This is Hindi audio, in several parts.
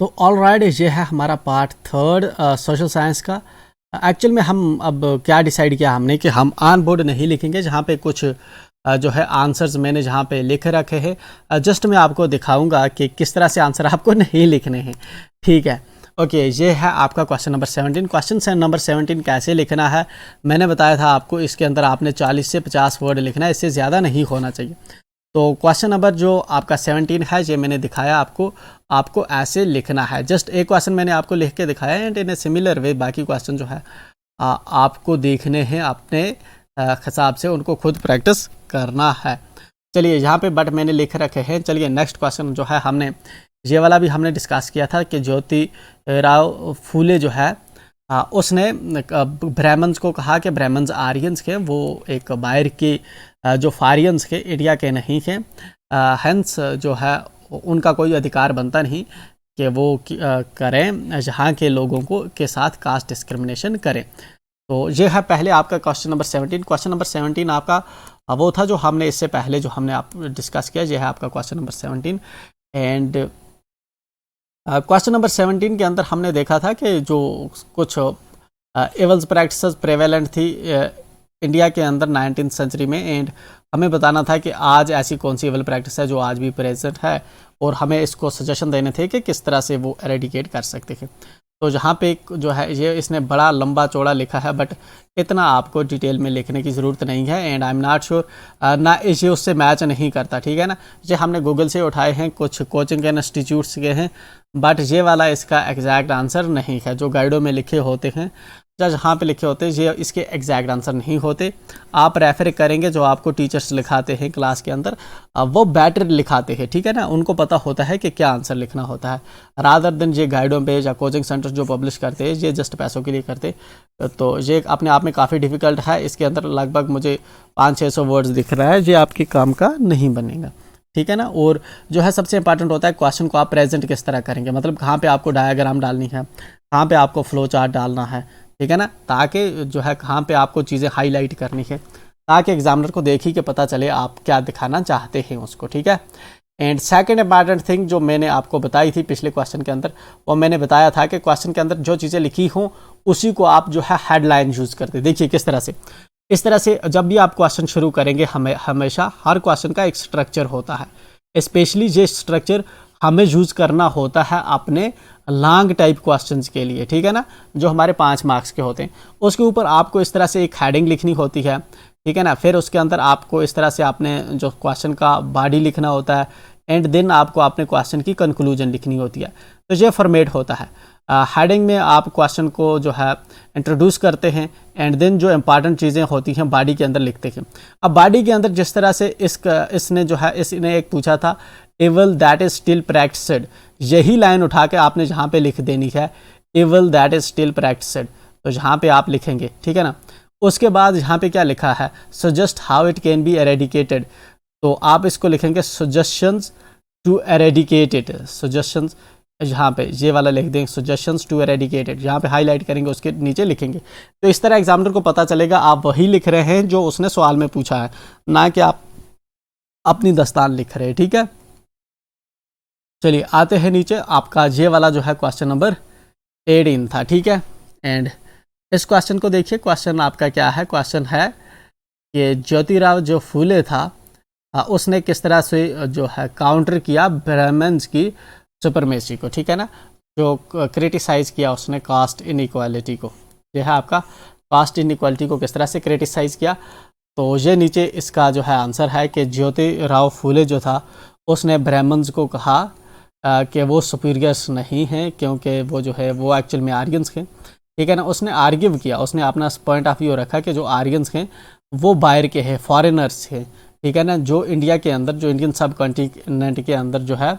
तो ऑल राइट, ये है हमारा पार्ट थर्ड सोशल साइंस का। एक्चुअल में हम अब क्या डिसाइड किया हमने कि हम ऑन बोर्ड नहीं लिखेंगे, जहाँ पे कुछ जो है आंसर्स मैंने जहाँ पे लिख रखे हैं, जस्ट मैं आपको दिखाऊंगा कि किस तरह से आंसर आपको नहीं लिखने हैं। ठीक है, ओके। ये है आपका क्वेश्चन नंबर 17। क्वेश्चन नंबर 17 कैसे लिखना है मैंने बताया था आपको। इसके अंदर आपने 40 से 50 वर्ड लिखना है, इससे ज़्यादा नहीं होना चाहिए। तो क्वेश्चन नंबर जो आपका 17 है, ये मैंने दिखाया आपको। आपको ऐसे लिखना है। जस्ट एक क्वेश्चन मैंने आपको लिख के दिखाया है, and in a similar way बाकी क्वेश्चन जो है आपको देखने हैं अपने हिसाब से, उनको खुद प्रैक्टिस करना है। चलिए यहाँ पे बट मैंने लिख रखे हैं। चलिए नेक्स्ट क्वेश्चन जो है, हमने ये वाला भी हमने डिस्कस किया था कि ज्योति राव फूले जो है उसने ब्राह्मण्स को कहा कि ब्राह्मण्स आर्यंस के, वो एक बाहर की जो फारियंस के, इंडिया के नहीं थे। हेंस जो है उनका कोई अधिकार बनता नहीं कि वो करें यहाँ के लोगों को के साथ कास्ट डिस्क्रिमिनेशन करें। तो ये है पहले आपका क्वेश्चन नंबर 17। क्वेश्चन नंबर 17 आपका वो था जो हमने इससे पहले जो हमने आप डिस्कस किया। ये है आपका question number 17। And question number 17 के अंदर हमने देखा था कि जो कुछ एवल्स प्रैक्टिसेस प्रेवेलेंट थी इंडिया के अंदर 19th सेंचुरी में, एंड हमें बताना था कि आज ऐसी कौन सी एवल प्रैक्टिस है जो आज भी प्रेजेंट है, और हमें इसको सजेशन देने थे कि किस तरह से वो एरेडिकेट कर सकते थे। तो जहाँ पे जो है ये इसने बड़ा लंबा चौड़ा लिखा है, बट इतना आपको डिटेल में लिखने की ज़रूरत नहीं है। And I am not sure ना ये उससे मैच नहीं करता, ठीक है ना। ये हमने गूगल से उठाए हैं, कुछ कोचिंग के इंस्टीट्यूट्स के हैं, बट ये वाला इसका एग्जैक्ट आंसर नहीं है। जो गाइडों में लिखे होते हैं या जहाँ पे लिखे होते हैं, ये इसके एग्जैक्ट आंसर नहीं होते। आप रेफर करेंगे जो आपको टीचर्स लिखाते हैं क्लास के अंदर, वो बेटर लिखाते हैं, ठीक है ना। उनको पता होता है कि क्या आंसर लिखना होता है, रादर देन ये गाइडों पे या कोचिंग सेंटर्स जो पब्लिश करते हैं, ये जस्ट पैसों के लिए करते। तो ये अपने आप में काफ़ी डिफ़िकल्ट है। इसके अंदर लगभग मुझे 500-600 वर्ड्स दिख रहा है, ये आपके काम का नहीं बनेगा, ठीक है ना। और जो है सबसे इंपॉर्टेंट होता है क्वेश्चन को आप प्रेजेंट किस तरह करेंगे, मतलब कहाँ पे आपको डायग्राम डालनी है, कहाँ पे आपको फ्लो चार्ट डालना है, ठीक है ना, ताकि जो है कहाँ पे आपको चीज़ें हाईलाइट करनी है, ताकि एग्जामिनर को देखी कि पता चले आप क्या दिखाना चाहते हैं उसको, ठीक है। एंड सेकंड इंपॉर्टेंट थिंग जो मैंने आपको बताई थी पिछले क्वेश्चन के अंदर, वो मैंने बताया था कि क्वेश्चन के अंदर जो चीज़ें लिखी हों उसी को आप जो है हेडलाइन यूज़ करते। देखिए किस तरह से, इस तरह से जब भी आप क्वेश्चन शुरू करेंगे, हमेशा हर क्वेश्चन का एक स्ट्रक्चर होता है। स्पेशली ये स्ट्रक्चर हमें यूज़ करना होता है अपने लॉन्ग टाइप क्वेश्चंस के लिए, ठीक है ना, जो हमारे 5 मार्क्स के होते हैं। उसके ऊपर आपको इस तरह से एक हेडिंग लिखनी होती है, ठीक है ना। फिर उसके अंदर आपको इस तरह से आपने जो क्वेश्चन का बॉडी लिखना होता है, एंड देन आपको अपने क्वेश्चन की कंक्लूजन लिखनी होती है। तो ये फॉर्मेट होता है। हेडिंग में आप क्वेश्चन को जो है इंट्रोड्यूस करते हैं, एंड देन जो इंपॉर्टेंट चीज़ें होती हैं बॉडी के अंदर लिखते हैं। अब बॉडी के अंदर जिस तरह से इसने जो है इसने एक पूछा था, एवल दैट इज स्टिल प्रैक्टिस्ड, यही लाइन उठा के आपने जहाँ पे लिख देनी है, एवल दैट इज स्टिल प्रैक्टिस्ड। तो जहाँ पे आप लिखेंगे, ठीक है ना। उसके बाद यहाँ पे क्या लिखा है, suggest how it can be eradicated, तो आप इसको लिखेंगे suggestions to eradicate it. Suggestions यहाँ पे ये वाला लिख देंगे, सजेशंस टू एरेडिकेटेड, यहाँ पे हाईलाइट करेंगे, उसके नीचे लिखेंगे। तो इस तरह एग्जामिनर को पता चलेगा आप वही लिख रहे हैं जो उसने सवाल में पूछा है, ना कि आप अपनी दस्तान लिख रहे हैं, ठीक है। चलिए आते हैं नीचे, आपका ये वाला जो है क्वेश्चन नंबर 18 था, ठीक है। एंड इस क्वेश्चन को देखिए, क्वेश्चन आपका क्या है, क्वेश्चन है कि ज्योतिराव जो फूले था उसने किस तरह से जो है काउंटर किया ब्राह्मण्स की सुपरमेसी को, ठीक है ना, जो क्रिटिसाइज़ किया उसने कास्ट इनइक्वालिटी को। यह है आपका कास्ट इनइक्वालिटी को किस तरह से क्रिटिसाइज़ किया। तो ये नीचे इसका जो है आंसर है कि ज्योतिराव फूले जो था उसने ब्राह्मण्स को कहा कि वो सुपीरियर्स नहीं हैं, क्योंकि वो जो है वो एक्चुअल में आर्यंस हैं, ठीक है ना। उसने आर्ग्यू किया, उसने अपना पॉइंट ऑफ व्यू रखा कि जो आर्यंस हैं वो बाहर के हैं, फॉरेनर्स हैं, ठीक है ना, जो इंडिया के अंदर, जो इंडियन सब कॉन्टिनेंट के अंदर जो है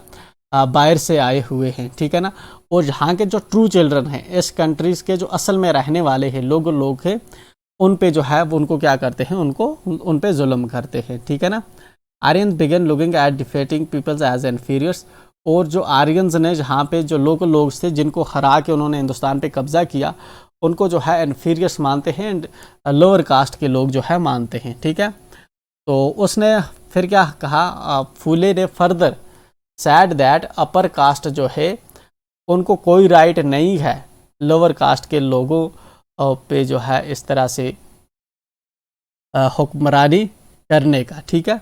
बाहर से आए हुए हैं, ठीक है ना। और यहाँ के जो ट्रू चिल्ड्रन हैं, इस कंट्रीज़ के जो असल में रहने वाले हैं लोग हैं, उन पे जो है वो उनको क्या करते हैं, उन पे जुल्म करते हैं, ठीक है ना। Aryans began looking at defeating peoples as inferiors, और जो आर्यंस ने जहाँ पे जो लोकल लोग थे जिनको हरा के उन्होंने हिंदुस्तान पे कब्जा किया, उनको जो है इन्फीरियर्स मानते हैं, एंड लोअर कास्ट के लोग जो है मानते हैं, ठीक है। तो उसने फिर क्या कहा, फूले ने further sad that upper caste जो है उनको कोई राइट नहीं है लोअर कास्ट के लोगों पे जो है इस तरह से हुक्मरानी करने का। ठीक है,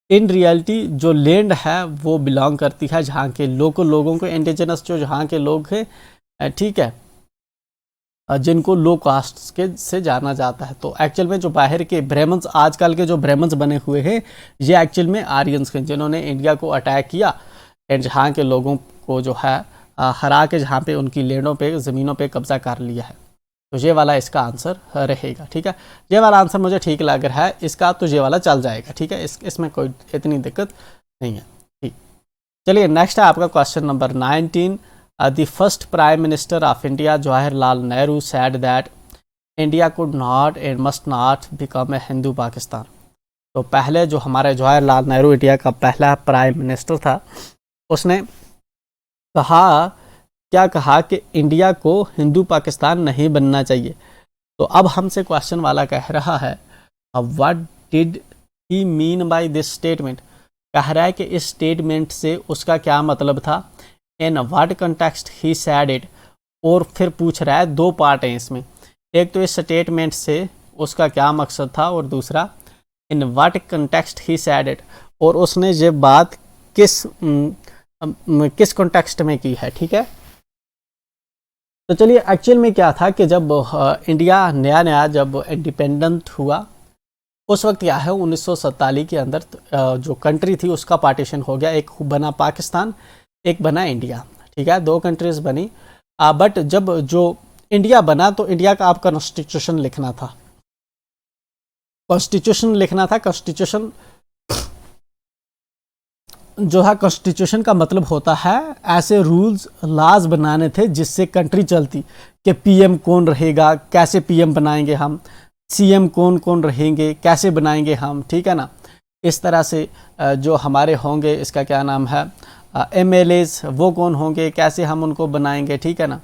इन रियलिटी जो लैंड है वो बिलोंग करती है जहाँ के लोकल लोगों को, इंडिजिनस जो जहाँ के लोग हैं, ठीक है, जिनको लो कास्ट के से जाना जाता है। तो एक्चुअल में जो बाहर के ब्राह्मण्स, आजकल के जो ब्राह्मण्स बने हुए हैं, ये एक्चुअल में आर्यंस हैं जिन्होंने इंडिया को अटैक किया एंड जहाँ के लोगों को जो है हरा के जहाँ पे उनकी लैंडों पे, ज़मीनों पे कब्जा कर लिया है। तो ये वाला इसका आंसर रहेगा। ठीक है, ये वाला आंसर मुझे ठीक लग रहा है इसका, तो ये वाला चल जाएगा। ठीक है, इसमें कोई इतनी दिक्कत नहीं है। ठीक, चलिए नेक्स्ट है आपका question number 19। The first prime minister of India Jawaharlal Nehru sad that India could not and must not become a Hindu Pakistan. तो पहले जो हमारे जवाहरलाल नेहरू इंडिया का पहला प्राइम मिनिस्टर था, उसने कहा, क्या कहा कि इंडिया को हिंदू पाकिस्तान नहीं बनना चाहिए। तो अब हमसे क्वेश्चन वाला कह रहा है what did he mean by this statement. कह रहा है कि इस स्टेटमेंट से उसका क्या मतलब था, in what context he sad it. और फिर पूछ रहा है, दो पार्ट हैं इसमें, एक तो इस स्टेटमेंट से उसका क्या मकसद था और दूसरा in what context he sad it, और उसने ये बात किस कॉन्टेक्स्ट में की है। ठीक है, तो चलिए एक्चुअल में क्या था कि जब इंडिया नया जब इंडिपेंडेंट हुआ, उस वक्त क्या है 1947 के अंदर जो कंट्री थी उसका पार्टीशन हो गया, एक बना पाकिस्तान, एक बना इंडिया। ठीक है, दो कंट्रीज बनी। बट जब जो इंडिया बना तो इंडिया का आप कॉन्स्टिट्यूशन लिखना था, कॉन्स्टिट्यूशन जो है, कॉन्स्टिट्यूशन का मतलब होता है ऐसे रूल्स लॉज बनाने थे जिससे कंट्री चलती, कि पीएम कौन रहेगा, कैसे पीएम बनाएंगे हम, सीएम कौन कौन रहेंगे, कैसे बनाएंगे हम। ठीक है ना, इस तरह से जो हमारे होंगे, इसका क्या नाम है, एमएलएज, वो कौन होंगे, कैसे हम उनको बनाएंगे। ठीक है ना,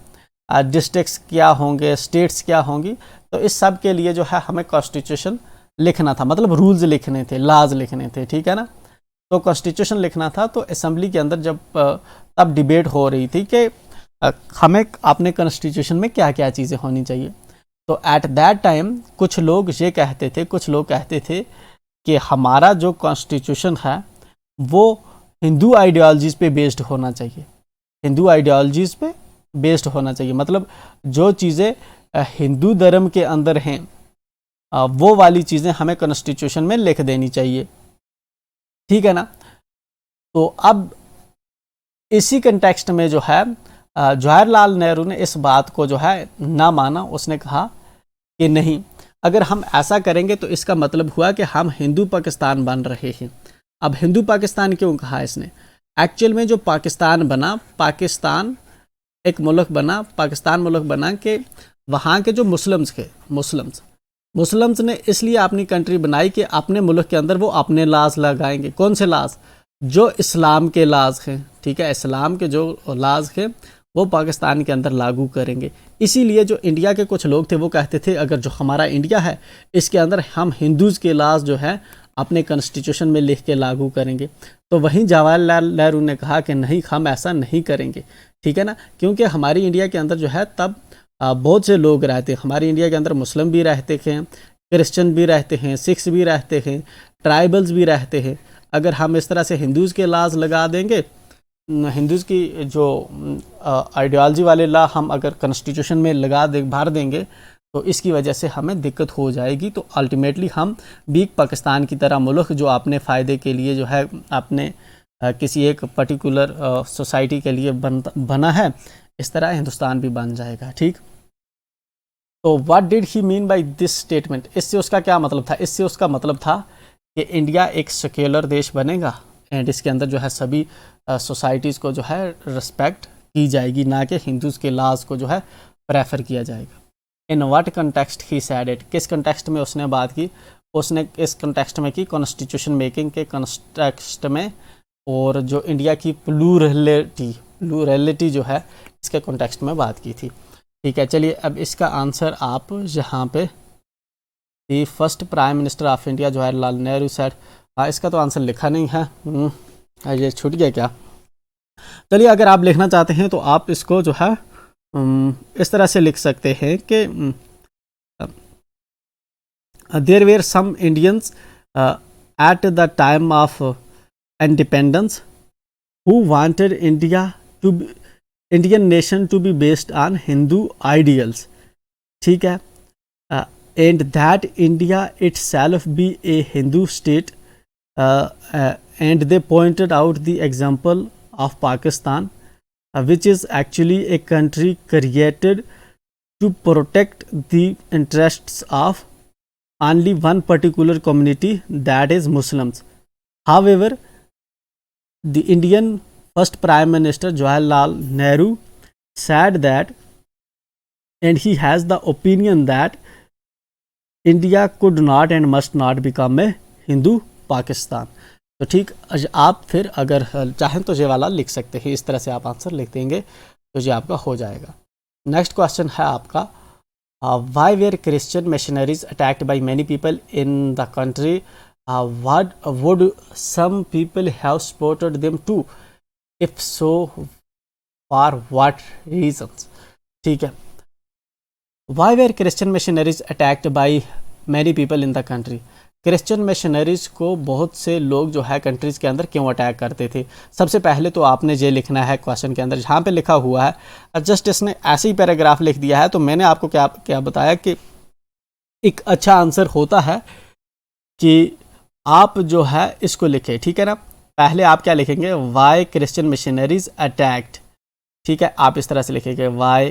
डिस्ट्रिक्ट्स क्या होंगे, स्टेट्स क्या होंगी। तो इस सब के लिए जो है हमें कॉन्स्टिट्यूशन लिखना था, मतलब रूल्स लिखने थे, लॉज लिखने थे। ठीक है ना, तो कॉन्स्टिट्यूशन लिखना था। तो असेंबली के अंदर जब तब डिबेट हो रही थी कि हमें अपने कॉन्स्टिट्यूशन में क्या क्या चीज़ें होनी चाहिए। तो एट दैट टाइम कुछ लोग कहते थे कि हमारा जो कॉन्स्टिट्यूशन है वो हिंदू आइडियोलॉजीज़ पे बेस्ड होना चाहिए, हिंदू आइडियोलॉजीज़ पे बेस्ड होना चाहिए। मतलब जो चीज़ें हिंदू धर्म के अंदर हैं वो वाली चीज़ें हमें कॉन्स्टिट्यूशन में लिख देनी चाहिए। ठीक है ना, तो अब इसी कंटेक्स्ट में जो है जवाहरलाल नेहरू ने इस बात को जो है ना माना। उसने कहा कि नहीं, अगर हम ऐसा करेंगे तो इसका मतलब हुआ कि हम हिंदू पाकिस्तान बन रहे हैं। अब हिंदू पाकिस्तान क्यों कहा इसने, एक्चुअल में जो पाकिस्तान बना, पाकिस्तान एक मुल्क बना, पाकिस्तान मुल्क बना कि वहाँ के जो मुस्लिम्स ने इसलिए अपनी कंट्री बनाई कि अपने मुल्क के अंदर वो अपने लाज लगाएंगे। कौन से लाज, जो इस्लाम के लाज हैं। ठीक है, इस्लाम के जो लाज हैं वो पाकिस्तान के अंदर लागू करेंगे। इसीलिए जो इंडिया के कुछ लोग थे वो कहते थे अगर जो हमारा इंडिया है इसके अंदर हम हिंदूज़ के लाज जो है अपने कॉन्स्टिट्यूशन में लिख के लागू करेंगे। तो वहीं जवाहरलाल नेहरू ने कहा कि नहीं, हम ऐसा नहीं करेंगे। ठीक है ना, क्योंकि हमारी इंडिया के अंदर जो है तब बहुत से लोग रहते हैं। हमारी इंडिया के अंदर मुस्लिम भी रहते हैं, क्रिश्चियन भी रहते हैं, सिख्स भी रहते हैं, ट्राइबल्स भी रहते हैं। अगर हम इस तरह से हिंदूज़ के लाज लगा देंगे, हिंदूज़ की जो आइडियोलॉजी वाले लॉ हम अगर कॉन्स्टिट्यूशन में भर देंगे तो इसकी वजह से हमें दिक्कत हो जाएगी। तो अल्टीमेटली हम भी पाकिस्तान की तरह मुल्क जो अपने फ़ायदे के लिए जो है अपने किसी एक पर्टिकुलर सोसाइटी के लिए बना है, इस तरह हिंदुस्तान भी बन जाएगा। ठीक, तो what did he mean by this statement, इससे उसका क्या मतलब था। इससे उसका मतलब था कि इंडिया एक सेक्युलर देश बनेगा एंड इसके अंदर जो है सभी सोसाइटीज़ को जो है रिस्पेक्ट की जाएगी, ना कि हिंदूज़ के लॉज को जो है प्रेफर किया जाएगा। In what context he sad it, किस कंटेक्स्ट में उसने बात की, उसने इस कंटेक्स्ट में की कॉन्स्टिट्यूशन मेकिंग के कंटेक्स्ट में, और जो इंडिया की प्लूरलिटी जो है इसके कॉन्टेक्स्ट में बात की थी। ठीक है, चलिए अब इसका आंसर आप यहाँ पे the first prime minister of India Jawaharlal Nehru sad, इसका तो आंसर लिखा नहीं है, ये छूट गया क्या। चलिए, अगर आप लिखना चाहते हैं तो आप इसको जो है इस तरह से लिख सकते हैं कि there were some Indians at the time of independence who wanted Indian nation to be based on Hindu ideals, ठीक है, and that India itself be a Hindu state, and they pointed out the example of Pakistan, which is actually a country created to protect the interests of only one particular community, that is Muslims. However, the Indian first Prime Minister Jawaharlal Nehru said that, and he has the opinion that India could not and must not become a Hindu Pakistan. तो ठीक, आप फिर अगर चाहें तो ये वाला लिख सकते हैं, इस तरह से आप आंसर लिख देंगे तो ये आपका हो जाएगा। नेक्स्ट क्वेश्चन है आपका, why were Christian missionaries attacked by many people in the country, what would some people have supported them too? If so, for what reasons? ठीक है, why were Christian missionaries attacked by many people in the country? Christian missionaries को बहुत से लोग जो है कंट्रीज़ के अंदर क्यों अटैक करते थे? सबसे पहले तो आपने ये लिखना है क्वेश्चन के अंदर, जहाँ पे लिखा हुआ है, जस्ट इसने ऐसे ही पैराग्राफ लिख दिया है, तो मैंने आपको क्या क्या बताया कि एक अच्छा आंसर होता है कि आप जो है इसको लिखें, ठीक है ना। पहले आप क्या लिखेंगे, वाई क्रिश्चियन मिशनरीज अटैक्ड, ठीक है, आप इस तरह से लिखेंगे वाई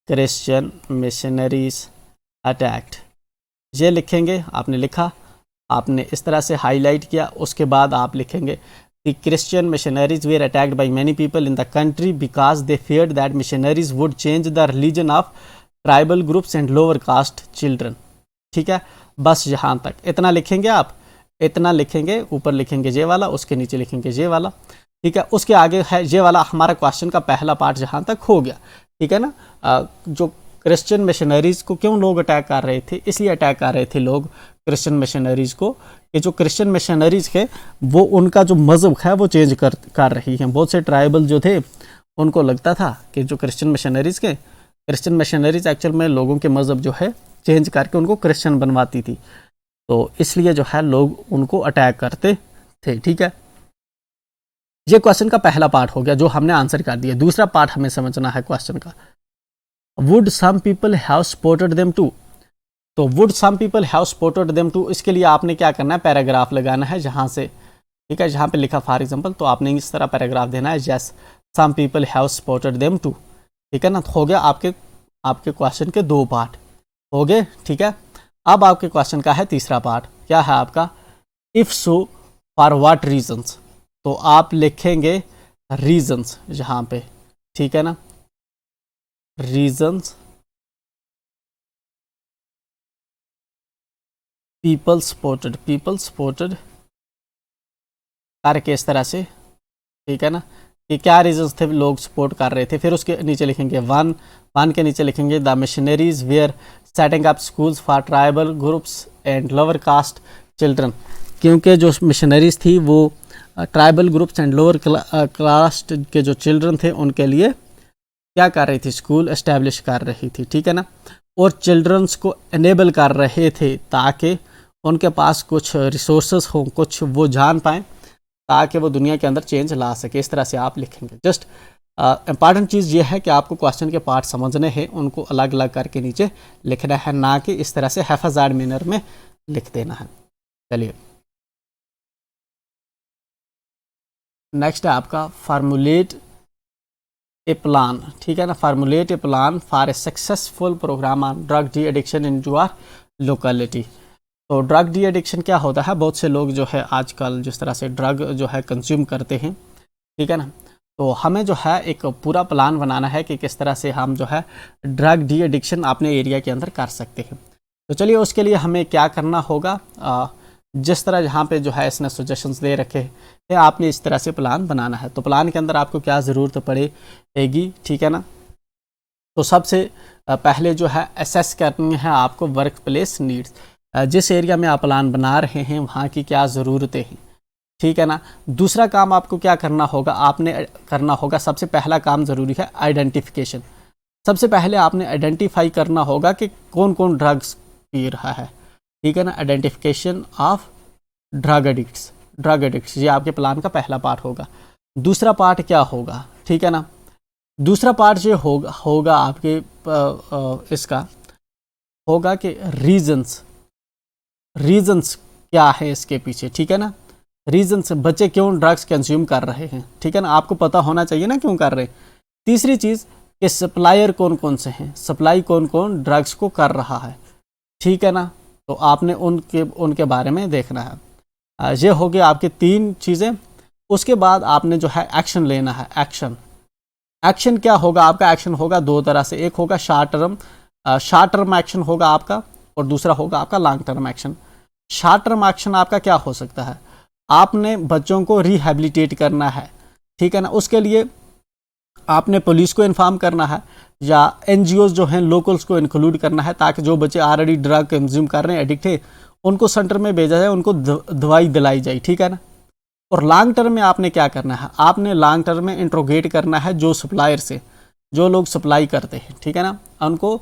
क्रिश्चियन मिशनरीज अटैक्ड, ये लिखेंगे। आपने लिखा, आपने इस तरह से हाईलाइट किया, उसके बाद आप लिखेंगे the Christian missionaries were attacked by many people in the country because they feared that missionaries would change the religion of tribal groups and lower caste children. ठीक है, बस यहाँ तक इतना लिखेंगे, आप इतना लिखेंगे, ऊपर लिखेंगे ये वाला, उसके नीचे लिखेंगे ये वाला, ठीक है। उसके आगे है ये वाला, हमारा क्वेश्चन का पहला पार्ट जहाँ तक हो गया, ठीक है ना। जो क्रिश्चियन मिशनरीज़ को क्यों लोग अटैक कर रहे थे, इसलिए अटैक कर रहे थे लोग क्रिश्चियन मिशनरीज़ को कि जो क्रिश्चियन मिशनरीज़ है वो उनका जो मज़हब है वो चेंज कर रही हैं। बहुत से ट्राइबल जो थे उनको लगता था कि जो क्रिश्चियन मिशनरीज़ एक्चुअल में लोगों के मज़हब जो है चेंज करके उनको क्रिश्चियन बनवाती थी, तो इसलिए जो है लोग उनको अटैक करते थे, ठीक है। ये क्वेश्चन का पहला पार्ट हो गया जो हमने आंसर कर दिया। दूसरा पार्ट हमें समझना है क्वेश्चन का, would some people have supported them too. तो would some people have supported them too, इसके लिए आपने क्या करना है, पैराग्राफ लगाना है जहाँ से, ठीक है, जहाँ पे लिखा फॉर एग्जांपल, तो आपने इस तरह पैराग्राफ देना है, yes some people have supported them too, ठीक है ना। हो गया आपके क्वेश्चन के दो पार्ट हो गए, ठीक है। अब आपके क्वेश्चन का है तीसरा पार्ट, क्या है आपका, if so for what reasons. तो आप लिखेंगे रीजंस यहाँ पे, ठीक है ना, रीजंस पीपल सपोर्टेड करके इस तरह से, ठीक है ना, कि क्या रीजंस थे लोग सपोर्ट कर रहे थे। फिर उसके नीचे लिखेंगे वन के नीचे लिखेंगे the missionaries were setting up schools for tribal groups and lower caste children, क्योंकि जो मिशनरीज थी वो tribal groups and lower caste के जो चिल्ड्रन थे उनके लिए क्या कर रही थी, स्कूल एस्टेब्लिश कर रही थी, ठीक है ना। और चिल्ड्रंस को एनेबल कर रहे थे ताकि उनके पास कुछ रिसोर्सेज हों, कुछ वो जान पाएँ, ताकि वो दुनिया के अंदर चेंज ला सके। इस तरह से आप लिखेंगे। जस्ट इम्पॉर्टेंट चीज़ ये है कि आपको क्वेश्चन के पार्ट समझने हैं, उनको अलग अलग करके नीचे लिखना है, ना कि इस तरह से हैफाजार्ड मैनर में लिख देना है। चलिए नेक्स्ट है आपका फार्मूलेट ए प्लान, ठीक है ना, formulate a plan for a successful programme on drug de addiction in your locality. तो ड्रग डी एडिक्शन क्या होता है, बहुत से लोग जो है आजकल जिस तरह से ड्रग जो है कंज्यूम करते हैं, ठीक है ना, तो हमें जो है एक पूरा प्लान बनाना है कि किस तरह से हम जो है ड्रग डी एडिक्शन अपने एरिया के अंदर कर सकते हैं। तो चलिए उसके लिए हमें क्या करना होगा, जिस तरह यहाँ पे जो है इसने सजेशंस दे रखे हैं, आपने इस तरह से प्लान बनाना है। तो प्लान के अंदर आपको क्या ज़रूरत पड़ेगी, ठीक है ना। तो सबसे पहले जो है असेस करनी है आपको वर्क प्लेस नीड्स, जिस एरिया में आप प्लान बना रहे हैं वहाँ की क्या ज़रूरतें हैं, ठीक है ना। दूसरा काम आपको क्या करना होगा, आपने करना होगा, सबसे पहला काम ज़रूरी है आइडेंटिफिकेशन। सबसे पहले आपने आइडेंटिफाई करना होगा कि कौन कौन ड्रग्स पी रहा है, ठीक है ना। आइडेंटिफिकेशन ऑफ ड्रग एडिक्ट्स ये आपके प्लान का पहला पार्ट होगा। दूसरा पार्ट क्या होगा, ठीक है ना। दूसरा पार्ट जो होगा आपके इसका होगा कि रीजंस क्या है इसके पीछे, ठीक है ना। रीजंस, बच्चे क्यों ड्रग्स कंज्यूम कर रहे हैं, ठीक है ना, आपको पता होना चाहिए ना क्यों कर रहे हैं। तीसरी चीज़ कि सप्लायर कौन कौन से हैं, सप्लाई कौन कौन ड्रग्स को कर रहा है, ठीक है ना। तो आपने उनके बारे में देखना है। ये हो गया आपकी तीन चीज़ें। उसके बाद आपने जो है एक्शन लेना है। एक्शन क्या होगा आपका, एक्शन होगा दो तरह से, एक होगा शॉर्ट टर्म एक्शन होगा आपका, और दूसरा होगा आपका long term action. Short term action आपका क्या हो सकता है, आपने बच्चों को रिहेबिलिटेट करना है, ठीक है ना। उसके लिए आपने पुलिस को इन्फॉर्म करना है या एनजीओज जो हैं लोकल्स को इंक्लूड करना है, ताकि जो बच्चे ऑलरेडी ड्रग कंज्यूम कर रहे हैं, एडिक्ट है, उनको सेंटर में भेजा जाए, उनको दवाई दिलाई जाए, ठीक है ना। और लॉन्ग टर्म में आपने क्या करना है, आपने लॉन्ग टर्म में इंट्रोगेट करना है जो सप्लायर से, जो लोग सप्लाई करते हैं, ठीक है ना, उनको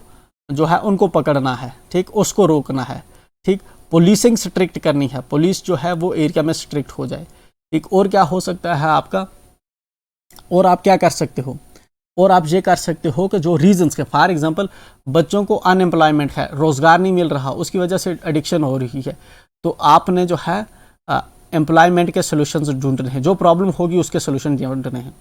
जो है उनको पकड़ना है, ठीक, उसको रोकना है, ठीक। पुलिसिंग स्ट्रिक्ट करनी है, पुलिस जो है वो एरिया में स्ट्रिक्ट हो जाए, ठीक। और क्या हो सकता है आपका, और आप क्या कर सकते हो, और आप ये कर सकते हो कि जो रीजंस के, फॉर एग्जांपल बच्चों को अनएम्प्लॉयमेंट है, रोज़गार नहीं मिल रहा, उसकी वजह से एडिक्शन हो रही है, तो आपने जो है एम्प्लॉयमेंट के सोल्यूशंस ढूंढने हैं, जो प्रॉब्लम होगी उसके सोल्यूशन ढूंढने हैं।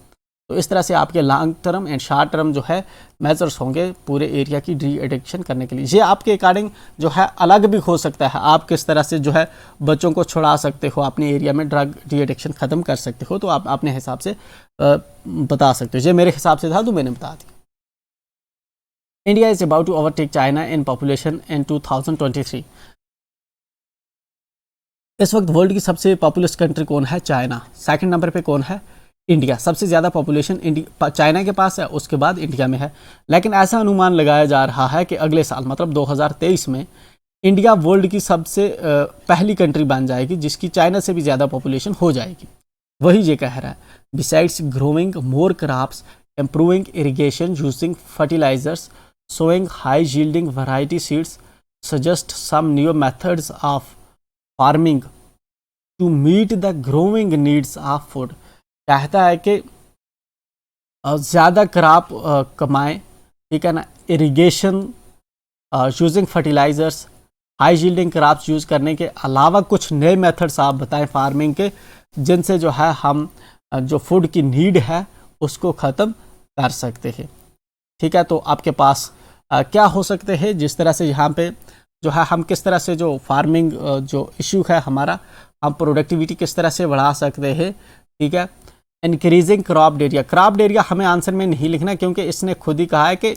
तो इस तरह से आपके long term and short term जो है मेजर्स होंगे पूरे एरिया की डी एडिक्शन करने के लिए। ये आपके अकॉर्डिंग जो है अलग भी हो सकता है, आप किस तरह से जो है बच्चों को छुड़ा सकते हो, अपने एरिया में ड्रग डी एडिक्शन ख़त्म कर सकते हो, तो आप अपने हिसाब से बता सकते हो। ये मेरे हिसाब से था तो मैंने बता दिया। India is about to overtake China in population in 2023। इस वक्त वर्ल्ड की सबसे पॉपुलस कंट्री कौन है, चाइना। सेकंड नंबर पे कौन है, इंडिया। सबसे ज़्यादा पॉपुलेशन चाइना के पास है, उसके बाद इंडिया में है। लेकिन ऐसा अनुमान लगाया जा रहा है कि अगले साल मतलब 2023 में इंडिया वर्ल्ड की सबसे पहली कंट्री बन जाएगी जिसकी चाइना से भी ज़्यादा पॉपुलेशन हो जाएगी। वही ये कह रहा है, besides growing more crops, improving irrigation using fertilisers, sowing high yielding variety seeds, suggest some new methods of farming to meet the growing needs of food. कहता है कि ज़्यादा क्रॉप कमाएं, ठीक है ना, irrigation using fertilisers, high yielding crops use करने के अलावा कुछ नए मेथड्स आप बताएं फार्मिंग के, जिनसे जो है हम जो फूड की नीड है उसको ख़त्म कर सकते हैं, ठीक है। तो आपके पास क्या हो सकते हैं, जिस तरह से यहाँ पे जो है हम किस तरह से जो फार्मिंग जो इशू है हमारा, हम प्रोडक्टिविटी किस तरह से बढ़ा सकते हैं, ठीक है। इंक्रीजिंग क्रॉप्ड एरिया हमें आंसर में नहीं लिखना, क्योंकि इसने खुद ही कहा है कि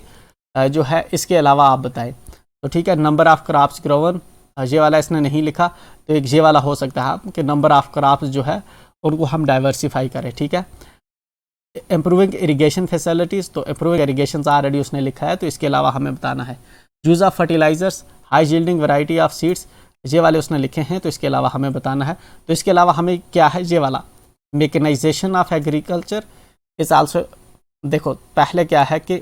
जो है इसके अलावा आप बताएं, तो ठीक है। नंबर ऑफ क्रॉप्स ग्रोवन, ये वाला इसने नहीं लिखा, तो एक ये वाला हो सकता है कि नंबर ऑफ क्रॉप्स जो है उनको हम डाइवर्सिफाई करें, ठीक है। इम्प्रूविंग इरीगेशन फैसिलिटीज़, तो इम्प्रूविंग इरीगेशन ऑलरेडी उसने लिखा है, तो इसके अलावा हमें बताना है। Use of fertilisers, high yielding variety of seeds, ये वाले उसने लिखे हैं, तो इसके अलावा हमें बताना है। तो इसके अलावा हमें क्या है, ये वाला मेकेनाइजेशन ऑफ एग्रीकल्चर इस आल्सो। देखो पहले क्या है कि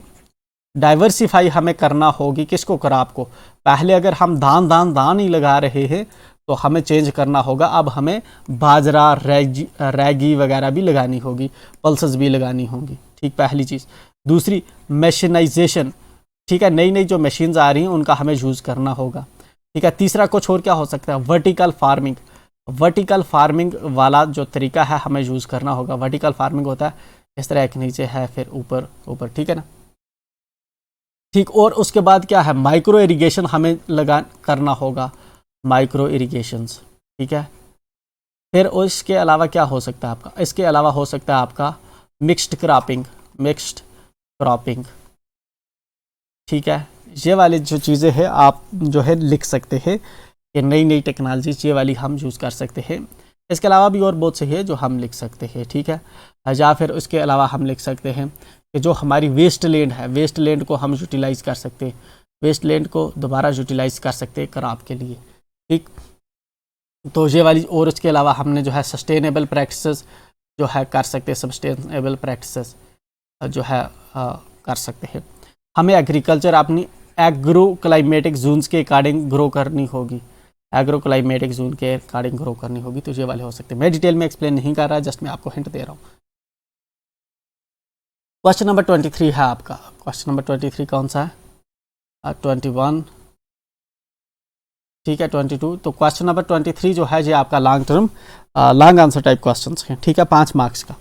डाइवर्सिफाई हमें करना होगी किसको, क्रॉप को। पहले अगर हम धान ही लगा रहे हैं तो हमें चेंज करना होगा, अब हमें बाजरा रैगी वगैरह भी लगानी होगी, पल्सेस भी लगानी होंगी, ठीक, पहली चीज़। दूसरी मशीनाइजेशन, ठीक है, नई नई जो मशीन्स आ रही हैं उनका हमें यूज़ करना होगा, ठीक है। तीसरा कुछ और क्या हो सकता है, वर्टिकल फार्मिंग वाला जो तरीका है हमें यूज़ करना होगा। वर्टिकल फार्मिंग होता है इस तरह, एक नीचे है फिर ऊपर, ठीक है ना, ठीक। और उसके बाद क्या है, माइक्रो इरीगेशन हमें करना होगा, माइक्रो इरीगेशंस, ठीक है। फिर उसके अलावा क्या हो सकता है आपका, इसके अलावा हो सकता है आपका मिक्स्ड क्रॉपिंग, ठीक है। ये वाली जो चीज़ें हैं आप जो है लिख सकते हैं कि नई टेक्नोलॉजी ये वाली हम यूज़ कर सकते हैं। इसके अलावा भी और बहुत से है जो हम लिख सकते हैं, ठीक है। या फिर उसके अलावा हम लिख सकते हैं कि जो हमारी वेस्ट लैंड है, वेस्ट लैंड को हम यूटिलाइज़ कर सकते हैं, वेस्ट लैंड को दोबारा यूटिलाइज़ कर सकते हैं क्रॉप के लिए, ठीक। तो ये वाली, और उसके अलावा हमने जो है सस्टेनेबल प्रैक्टिसेस जो है कर सकते हैं, सस्टेनेबल प्रैक्टिसेस जो है कर सकते हैं। हमें एग्रीकल्चर अपनी एग्रो क्लाइमेटिक जोन्स के अकॉर्डिंग ग्रो करनी होगी, एग्रो क्लाइमेटिक जोन के अकॉर्डिंग ग्रो करनी होगी। तो ये वाले हो सकते हैं। मैं डिटेल में एक्सप्लेन नहीं कर रहा, जस्ट मैं आपको हिंट दे रहा हूँ। क्वेश्चन नंबर 23 है आपका। क्वेश्चन नंबर 23 कौन सा है? 21, ठीक है, 22। तो क्वेश्चन नंबर 23 जो है ये आपका long term long answer type question हैं, ठीक है, 5 मार्क्स का।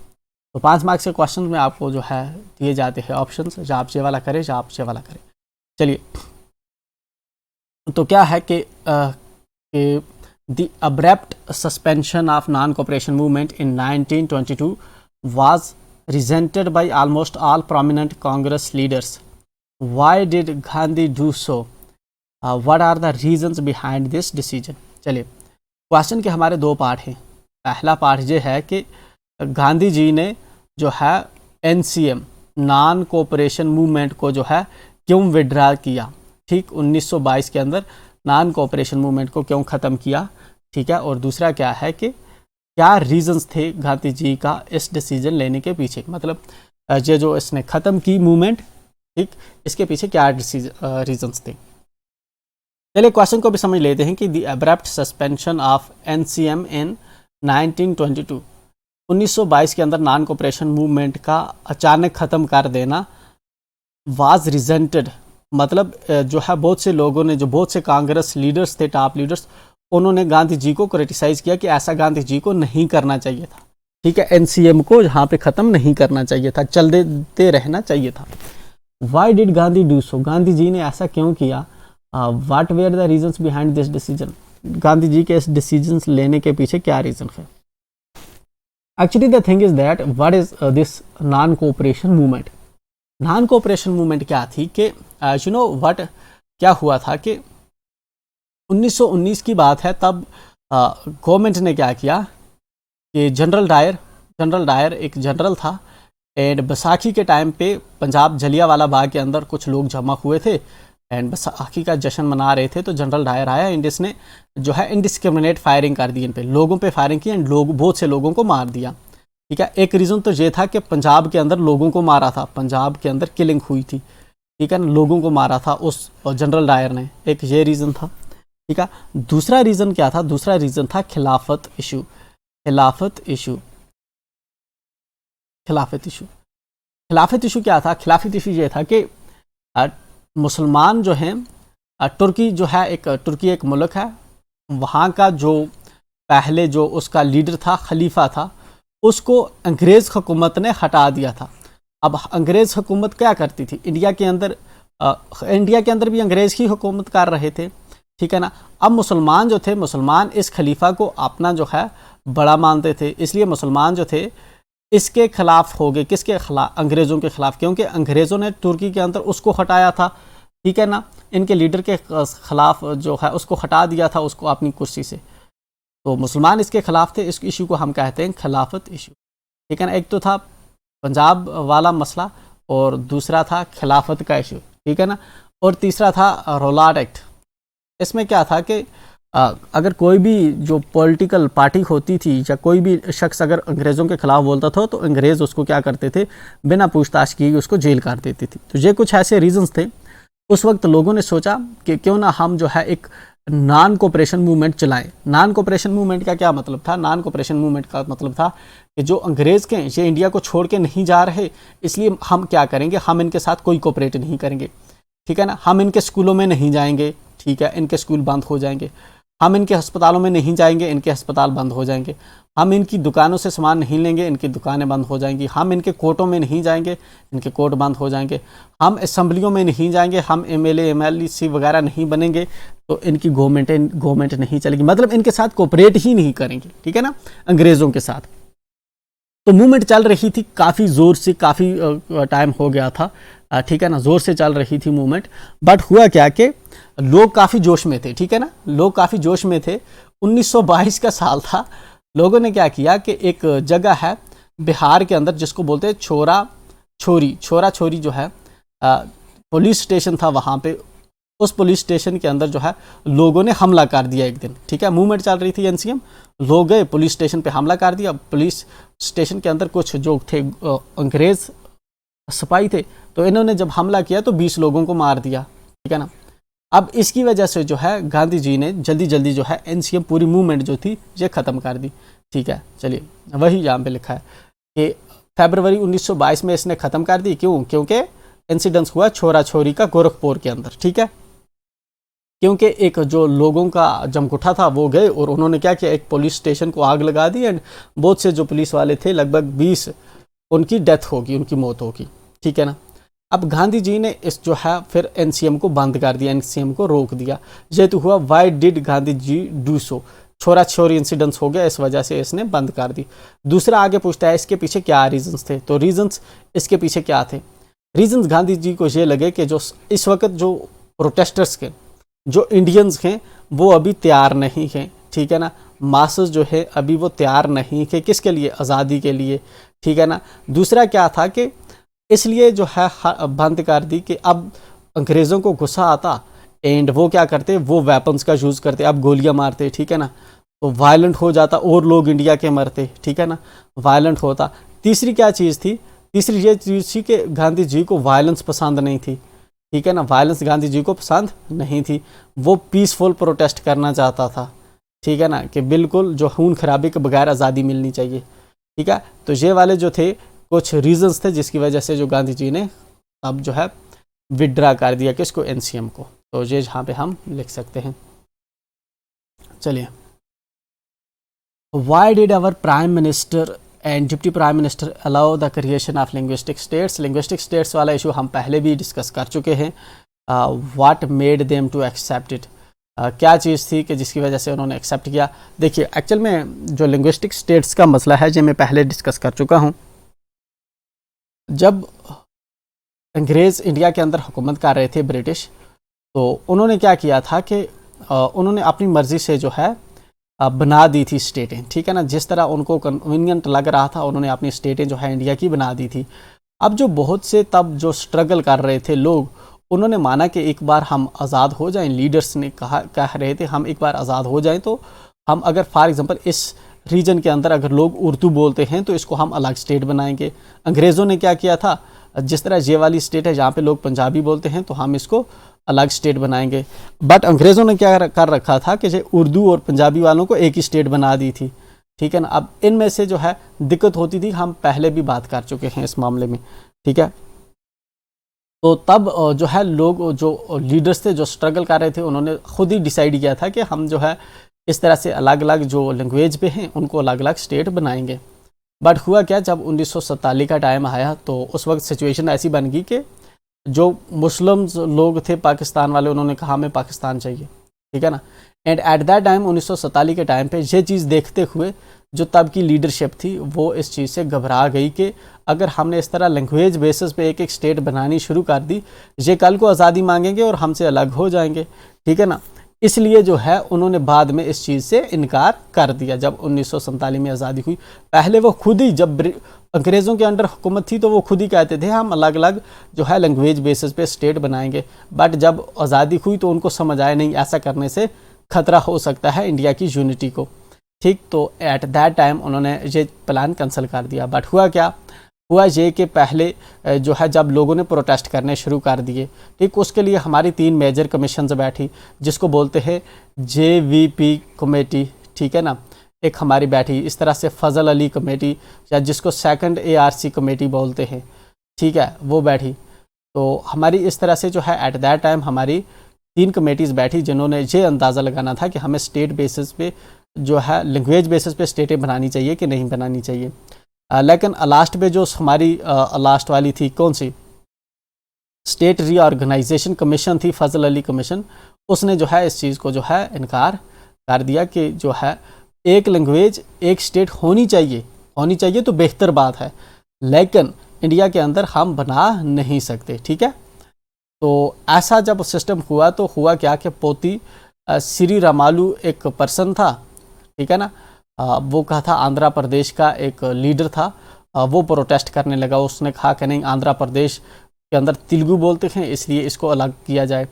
तो 5 मार्क्स के क्वेश्चन में आपको जो है दिए जाते हैं ऑप्शन, जो आप ये वाला करें, जो आप ये वाला करें। चलिए, तो क्या है कि the abrupt suspension of non cooperation movement in 1922 was resented by almost all prominent Congress leaders. Why did Gandhi do so? What are the reasons behind this decision? चलिए, क्वेश्चन के हमारे 2 पार्ट हैं। पहला पार्ट ये है कि गांधी जी ने जो है NCM नॉन कोऑपरेशन मूवमेंट को जो है क्यों विड्रा किया, ठीक, 1922 के अंदर नॉन कोऑपरेशन मूवमेंट को क्यों ख़त्म किया, ठीक है। और दूसरा क्या है कि क्या रीजंस थे गांधी जी का इस डिसीजन लेने के पीछे, मतलब ये जो इसने ख़त्म की मूवमेंट, ठीक, इसके पीछे क्या रीजंस थे। चलिए क्वेश्चन को भी समझ लेते हैं कि the abrupt suspension of NCM इन 1922, 1922 के अंदर नॉन कोऑपरेशन मूवमेंट का अचानक ख़त्म कर देना, वाज रिजेंटेड, मतलब जो है बहुत से लोगों ने, जो बहुत से कांग्रेस लीडर्स थे, टॉप लीडर्स, उन्होंने गांधी जी को क्रिटिसाइज किया कि ऐसा गांधी जी को नहीं करना चाहिए था, ठीक है, NCM को यहाँ पे ख़त्म नहीं करना चाहिए था, चल देते रहना चाहिए था। Why did Gandhi do so, Gandhi ji ने ऐसा क्यों किया, what were the reasons behind this decision, Gandhi ji के इस डिसीजन लेने के पीछे क्या रीज़न है। Actually the thing is that what is this non cooperation movement. Non cooperation movement क्या थी कि यू नो व्हाट, क्या हुआ था कि 1919 की बात है, तब गवर्नमेंट ने क्या किया कि जनरल डायर एक जनरल था, एंड बैसाखी के टाइम पे पंजाब जलियांवाला बाग के अंदर कुछ लोग जमा हुए थे एंड बैसाखी का जश्न मना रहे थे। तो जनरल डायर आया एंड इसने जो है इनडिस्क्रिमिनेट फायरिंग कर दी, इन पे लोगों पे फायरिंग की एंड बहुत से लोगों को मार दिया, ठीक है। एक रीज़न तो ये था कि पंजाब के अंदर लोगों को मारा था, पंजाब के अंदर किलिंग हुई थी, ठीक है ना, लोगों को मारा था उस जनरल डायर ने, एक ये रीज़न था, ठीक है। दूसरा रीज़न क्या था, दूसरा रीज़न था खिलाफत इशू। खिलाफत इशू क्या था, खिलाफत इशू ये था कि मुसलमान जो हैं, तुर्की जो है, तुर्की एक मुल्क है, वहाँ का जो पहले जो उसका लीडर था, खलीफा था, उसको अंग्रेज़ हुकूमत ने हटा दिया था। अब अंग्रेज़ हुकूमत क्या करती थी, इंडिया के अंदर भी अंग्रेज़ ही हुकूमत कर रहे थे, ठीक है ना। अब मुसलमान जो थे, मुसलमान इस खलीफा को अपना जो है बड़ा मानते थे, इसलिए मुसलमान जो थे इसके खिलाफ हो गए, किसके खिलाफ, अंग्रेज़ों के खिलाफ, क्योंकि अंग्रेज़ों ने तुर्की के अंदर उसको हटाया था, ठीक है ना, इनके लीडर के खिलाफ जो है उसको हटा दिया था, उसको अपनी कुर्सी से। तो मुसलमान इसके खिलाफ थे, इस इशू को हम कहते हैं खिलाफत इशू, ठीक है ना। एक तो था पंजाब वाला मसला और दूसरा था खिलाफत का इशू, ठीक है ना, और तीसरा था रोलाट एक्ट। इसमें क्या था कि अगर कोई भी जो पॉलिटिकल पार्टी होती थी या कोई भी शख्स अगर अंग्रेज़ों के ख़िलाफ़ बोलता था तो अंग्रेज़ उसको क्या करते थे, बिना पूछताछ किए उसको जेल कर देती थी। तो ये कुछ ऐसे रीजंस थे। उस वक्त लोगों ने सोचा कि क्यों ना हम जो है एक नॉन कोऑपरेशन मूवमेंट चलाएं। नॉन कोऑपरेशन मूवमेंट का क्या मतलब था, नॉन कोऑपरेशन मूवमेंट का मतलब था कि जो अंग्रेज़ के ये इंडिया को छोड़ के नहीं जा रहे, इसलिए हम क्या करेंगे, हम इनके साथ कोई कोऑपरेट नहीं करेंगे, ठीक है ना। हम इनके स्कूलों में नहीं जाएंगे, ठीक है, इनके स्कूल बंद हो जाएंगे। हम इनके अस्पतालों में नहीं जाएंगे, इनके अस्पताल बंद हो जाएंगे। हम इनकी दुकानों से सामान नहीं लेंगे, इनकी दुकानें बंद हो जाएंगी। हम इनके कोर्टों में नहीं जाएंगे, इनके कोर्ट बंद हो जाएंगे। हम असम्बलियों में नहीं जाएंगे, हम MLA MLC वगैरह नहीं बनेंगे, तो इनकी गवर्नमेंट नहीं चलेगी, मतलब इनके साथ कोऑपरेट ही नहीं करेंगे, ठीक है ना, अंग्रेज़ों के साथ। तो मूवमेंट चल रही थी काफ़ी ज़ोर से, काफ़ी टाइम हो गया था, ठीक है ना, ज़ोर से चल रही थी मूवमेंट। बट हुआ क्या कि लोग काफ़ी जोश में थे, ठीक है ना, लोग काफ़ी जोश में थे। 1922 का साल था। लोगों ने क्या किया कि एक जगह है बिहार के अंदर जिसको बोलते हैं छोरा छोरी जो है, पुलिस स्टेशन था वहाँ पे, उस पुलिस स्टेशन के अंदर जो है लोगों ने हमला कर दिया एक दिन, ठीक है। मूवमेंट चल रही थी एनसीएम, लोग गए पुलिस स्टेशन पे हमला कर दिया। पुलिस स्टेशन के अंदर कुछ जो थे अंग्रेज सिपाही थे, तो इन्होंने जब हमला किया तो 20 लोगों को मार दिया, ठीक है ना। अब इसकी वजह से जो है गांधी जी ने जल्दी जल्दी जो है एनसीएम पूरी मूवमेंट जो थी ये ख़त्म कर दी, ठीक है। चलिए वही यहाँ पे लिखा है कि फरवरी 1922 में इसने ख़त्म कर दी। क्यों? क्योंकि इंसिडेंस हुआ छोरा छोरी का गोरखपुर के अंदर, ठीक है। क्योंकि एक जो लोगों का जमकुटा था वो गए और उन्होंने क्या किया, एक पुलिस स्टेशन को आग लगा दी एंड बहुत से जो पुलिस वाले थे लगभग 20 उनकी डेथ होगी, उनकी मौत होगी, ठीक है ना। अब गांधी जी ने इस जो है फिर एनसीएम को बंद कर दिया, एनसीएम को रोक दिया। जेतु हुआ why did Gandhi ji do so, छोरा छोरी इंसिडेंट्स हो गया, इस वजह से इसने बंद कर दी। दूसरा आगे पूछता है इसके पीछे क्या रीजंस थे, तो रीजंस इसके पीछे क्या थे। रीजंस गांधी जी को ये लगे कि जो इस वक्त जो प्रोटेस्टर्स के जो इंडियंस हैं वो अभी तैयार नहीं हैं, ठीक है ना। मासेस जो है अभी वो तैयार नहीं थे, किसके लिए? आज़ादी के लिए, ठीक है ना। दूसरा क्या था कि इसलिए जो है बंद कर दी कि अब अंग्रेज़ों को गुस्सा आता एंड वो क्या करते, वो वेपन्स का यूज़ करते, अब गोलियां मारते, ठीक है ना। तो वायलेंट हो जाता और लोग इंडिया के मरते, ठीक है ना, वायलेंट होता। तीसरी क्या चीज़ थी? तीसरी ये चीज़ थी कि गांधी जी को वायलेंस पसंद नहीं थी, ठीक है ना। वायलेंस गांधी जी को पसंद नहीं थी, वो पीसफुल प्रोटेस्ट करना चाहता था, ठीक है ना, कि बिल्कुल जो खून खराबे के बगैर आज़ादी मिलनी चाहिए, ठीक है। तो ये वाले जो थे कुछ रीजंस थे जिसकी वजह से जो गांधी जी ने अब जो है विड्रा कर दिया किसको, एनसीएम को। तो ये जहाँ पे हम लिख सकते हैं। चलिए, why did our prime minister and deputy prime minister allow the creation of linguistic states. Linguistic states वाला इशू हम पहले भी डिस्कस कर चुके हैं। What made them to accept it, क्या चीज़ थी कि जिसकी वजह से उन्होंने एक्सेप्ट किया। देखिए एक्चुअल में जो लिंग्विस्टिक स्टेट्स का मसला है जो मैं पहले डिस्कस कर चुका हूँ। जब अंग्रेज़ इंडिया के अंदर हुकूमत कर रहे थे ब्रिटिश, तो उन्होंने क्या किया था कि उन्होंने अपनी मर्ज़ी से जो है बना दी थी स्टेटें, ठीक है ना। जिस तरह उनको कन्वीनियंट लग रहा था उन्होंने अपनी स्टेटें जो है इंडिया की बना दी थी। अब जो बहुत से तब जो स्ट्रगल कर रहे थे लोग, उन्होंने माना कि एक बार हम आज़ाद हो जाएं। लीडर्स ने कह रहे थे हम एक बार आज़ाद हो जाएं तो हम अगर फॉर एग्जांपल इस रीजन के अंदर अगर लोग उर्दू बोलते हैं तो इसको हम अलग स्टेट बनाएंगे। अंग्रेज़ों ने क्या किया था, जिस तरह ये वाली स्टेट है जहाँ पे लोग पंजाबी बोलते हैं तो हम इसको अलग स्टेट बनाएंगे। बट अंग्रेज़ों ने क्या कर रखा था कि उर्दू और पंजाबी वालों को एक ही स्टेट बना दी थी, ठीक है ना। अब इनमें से जो है दिक्कत होती थी, हम पहले भी बात कर चुके हैं इस मामले में, ठीक है। तो तब जो है लोग जो लीडर्स थे जो स्ट्रगल कर रहे थे उन्होंने खुद ही डिसाइड किया था कि हम जो है इस तरह से अलग अलग जो लैंग्वेज पे हैं उनको अलग अलग स्टेट बनाएंगे। बट हुआ क्या, जब 1947 का टाइम आया तो उस वक्त सिचुएशन ऐसी बन गई कि जो मुस्लिम्स लोग थे पाकिस्तान वाले उन्होंने कहा हमें पाकिस्तान चाहिए, ठीक है ना। एंड एट दैट टाइम 1947 के टाइम पे ये चीज़ देखते हुए जो तब की लीडरशिप थी वो इस चीज़ से घबरा गई कि अगर हमने इस तरह लैंग्वेज बेसिस पे एक एक स्टेट बनानी शुरू कर दी, ये कल को आज़ादी मांगेंगे और हमसे अलग हो जाएंगे, ठीक है ना। इसलिए जो है उन्होंने बाद में इस चीज़ से इनकार कर दिया। जब 1947 में आज़ादी हुई, पहले वो खुद ही जब अंग्रेज़ों के अंडर हुकूमत थी तो वो खुद ही कहते थे हम अलग अलग जो है लैंग्वेज बेसिस पे स्टेट बनाएंगे। बट जब आज़ादी हुई तो उनको समझ आया नहीं, ऐसा करने से खतरा हो सकता है इंडिया की यूनिटी को, ठीक। तो एट दैट टाइम उन्होंने ये प्लान कैंसिल कर दिया। बट हुआ क्या, हुआ ये कि पहले जो है जब लोगों ने प्रोटेस्ट करने शुरू कर दिए, ठीक, उसके लिए हमारी 3 मेजर कमीशंस बैठी जिसको बोलते हैं JVP कमेटी, ठीक है ना। एक हमारी बैठी, इस तरह से फजल अली कमेटी या जिसको सेकंड ARC कमेटी बोलते हैं, ठीक है, वो बैठी। तो हमारी इस तरह से जो है एट दैट टाइम हमारी 3 कमेटीज़ बैठी जिन्होंने ये अंदाज़ा लगाना था कि हमें स्टेट बेसिस पे जो है लैंग्वेज बेसिस पे स्टेटें बनानी चाहिए कि नहीं बनानी चाहिए। लेकिन लास्ट पे जो हमारी लास्ट वाली थी कौन सी, स्टेट रीऑर्गेनाइजेशन कमीशन थी, फजल अली कमीशन, उसने जो है इस चीज़ को जो है इनकार कर दिया कि जो है एक लैंग्वेज एक स्टेट होनी चाहिए तो बेहतर बात है, लेकिन इंडिया के अंदर हम बना नहीं सकते, ठीक है। तो ऐसा जब सिस्टम हुआ तो हुआ क्या कि पोती श्री रामालू एक पर्सन था, ठीक है ना, वो कहा था आंध्र प्रदेश का एक लीडर था, वो प्रोटेस्ट करने लगा। उसने कहा कि नहीं, आंध्र प्रदेश के अंदर तेलुगु बोलते हैं इसलिए इसको अलग किया जाए।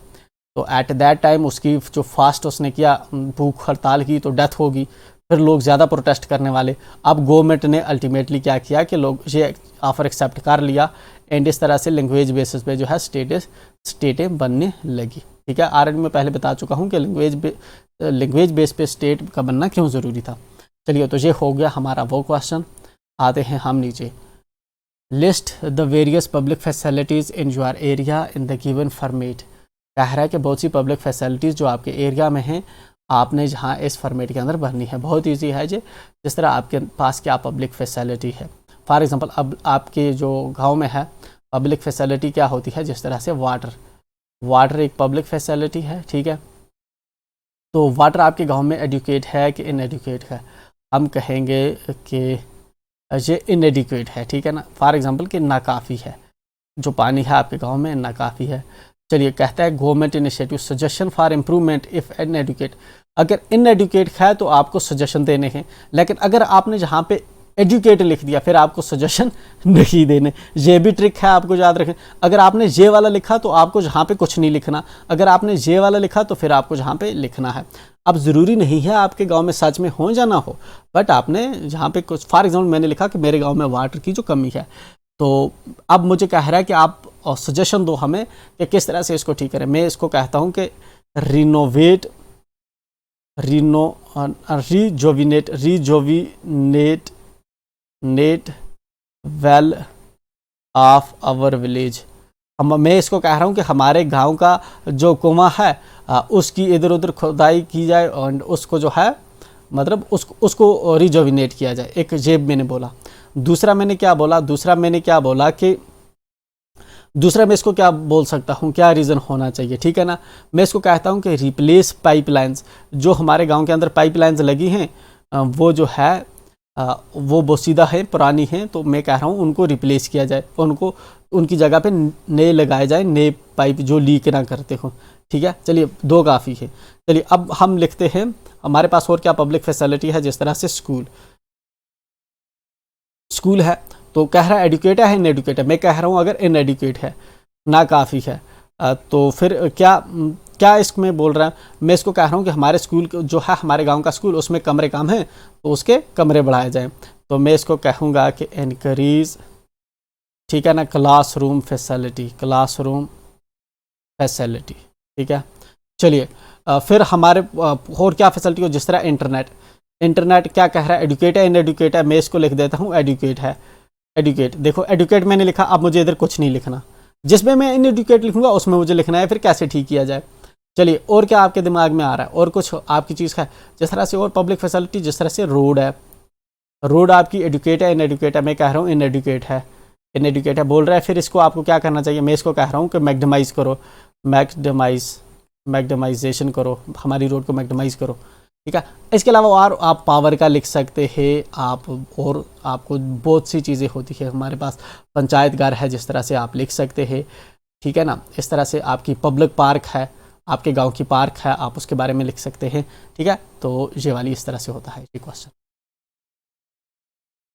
तो एट दैट टाइम उसकी जो फास्ट उसने किया, भूख हड़ताल की, तो डेथ होगी, फिर लोग ज़्यादा प्रोटेस्ट करने वाले। अब गवर्नमेंट ने अल्टीमेटली क्या किया कि लोग ये ऑफर एक्सेप्ट कर लिया, एंड इस तरह से लैंग्वेज बेसिस पे जो है स्टेटें बनने लगी। ठीक है, ऑलरेडी मैं पहले बता चुका हूँ कि लैंग्वेज बेस पे स्टेट का बनना क्यों ज़रूरी था। चलिए, तो ये हो गया हमारा वो क्वेश्चन। आते हैं हम नीचे। List the various public facilities in your area in the given format. कह रहा है कि बहुत सी पब्लिक फैसिलिटीज़ जो आपके एरिया में हैं, आपने जहाँ इस फॉर्मेट के अंदर भरनी है। बहुत ईजी है जी, जिस तरह आपके पास क्या पब्लिक फैसिलिटी है। फॉर एग्जांपल, अब आपके जो गांव में है, पब्लिक फैसिलिटी क्या होती है, जिस तरह से वाटर एक पब्लिक फैसिलिटी है। ठीक है, तो वाटर आपके गांव में एडुकेट है कि इनएडुकेट है? हम कहेंगे कि ये इनएडुकेट है। ठीक है ना, फॉर एग्जांपल कि नाकाफ़ी है, जो पानी है आपके गांव में नाकाफ़ी है। चलिए, कहता है government initiative suggestion for improvement if inadequate. अगर इनएडुकेट है तो आपको सजेशन देने हैं, लेकिन अगर आपने जहाँ पे एजुकेट लिख दिया फिर आपको सजेशन नहीं देने। ये भी ट्रिक है, आपको याद रखें। अगर आपने ये वाला लिखा तो आपको जहाँ पे कुछ नहीं लिखना, अगर आपने ये वाला लिखा तो फिर आपको जहाँ पे लिखना है। अब ज़रूरी नहीं है आपके गांव में सच में हो या ना हो, बट आपने जहाँ पे कुछ, फॉर एग्जाम्पल मैंने लिखा कि मेरे गाँव में वाटर की जो कमी है, तो अब मुझे कह रहा है कि आप सजेशन दो हमें कि किस तरह से इसको ठीक करें। मैं इसको कहता हूँ कि रीजोविनेट वेल ऑफ आवर विलेज। मैं इसको कह रहा हूँ कि हमारे गांव का जो कुआं है उसकी इधर उधर खुदाई की जाए और उसको जो है मतलब उसको रिजोविनेट किया जाए। एक जेब मैंने बोला। दूसरा मैंने क्या बोला कि दूसरा मैं इसको क्या बोल सकता हूँ, क्या रीज़न होना चाहिए। ठीक है ना, मैं इसको कहता हूँ कि रिप्लेस पाइपलाइंस। जो हमारे गांव के अंदर पाइपलाइंस लगी हैं वो जो है वो बोसीदा है, पुरानी हैं, तो मैं कह रहा हूँ उनको रिप्लेस किया जाए, उनको उनकी जगह पे नए लगाए जाए, नए पाइप जो लीक ना करते हो। ठीक है, चलिए, दो काफ़ी है। चलिए, अब हम लिखते हैं हमारे पास और क्या पब्लिक फैसिलिटी है, जिस तरह से स्कूल है। तो कह रहा है एडुकेट है इनएडुकेट है। मैं कह रहा हूँ अगर इनएडुकेट है, ना काफ़ी है, तो फिर क्या इसमें बोल रहा है। मैं इसको कह रहा हूँ कि हमारे स्कूल जो है, हमारे गांव का स्कूल, उसमें कमरे कम हैं तो उसके कमरे बढ़ाए जाएं। तो मैं इसको कहूँगा कि इनक्रीज, ठीक है ना, क्लासरूम फैसिलिटी। ठीक है, चलिए, फिर हमारे और क्या फैसिलिटी हो, जिस तरह इंटरनेट क्या कह रहा है, एडुकेट है इनएडुकेट है। मैं इसको लिख देता हूँ एडुकेट है। एडुकेट, देखो एडुकेट मैंने लिखा, अब मुझे इधर कुछ नहीं लिखना। जिसमें मैं इनएडुकेट लिखूंगा उसमें मुझे लिखना है फिर कैसे ठीक किया जाए। चलिए, और क्या आपके दिमाग में आ रहा है, और कुछ आपकी चीज़ है जिस तरह से और पब्लिक फैसिलिटी, जिस तरह से रोड है। रोड आपकी एडुकेट है इनएडुकेट है? मैं कह रहा हूँ इनएडुकेट है बोल रहा है। फिर इसको आपको क्या करना चाहिए, मैं इसको कह रहा हूँ कि मैक्सिमाइज करो, मैक्सिमाइजेशन करो, हमारी रोड को मैक्सिमाइज करो। ठीक है, इसके अलावा और आप पावर का लिख सकते हैं आप, और आपको बहुत सी चीज़ें होती है। हमारे पास पंचायत घर है, जिस तरह से आप लिख सकते हैं। ठीक है ना, इस तरह से आपकी पब्लिक पार्क है, आपके गांव की पार्क है, आप उसके बारे में लिख सकते हैं। ठीक है, तो ये वाली इस तरह से होता है ये क्वेश्चन।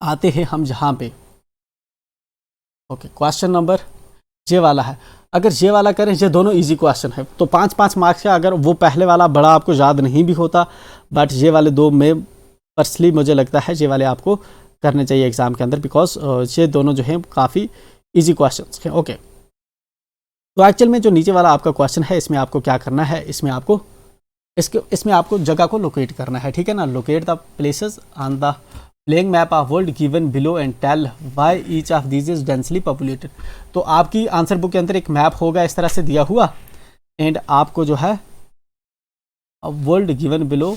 आते हैं हम जहाँ पे, ओके, क्वेश्चन नंबर ये वाला है। अगर ये वाला करें, ये दोनों इजी क्वेश्चन है, तो 5-5 मार्क्स है। अगर वो पहले वाला बड़ा आपको याद नहीं भी होता, बट ये वाले दो में पर्सनली मुझे लगता है ये वाले आपको करने चाहिए एग्जाम के अंदर, बिकॉज ये दोनों जो हैं काफ़ी इजी क्वेश्चन हैं। ओके, तो एक्चुअल में जो नीचे वाला आपका क्वेश्चन है, इसमें आपको क्या करना है, इसमें आपको जगह को लोकेट करना है। ठीक है ना, locate the places on the playing map of world given below and tell why each of these is densely populated. तो आपकी आंसर बुक के अंदर एक मैप होगा इस तरह से दिया हुआ, एंड आपको जो है world given below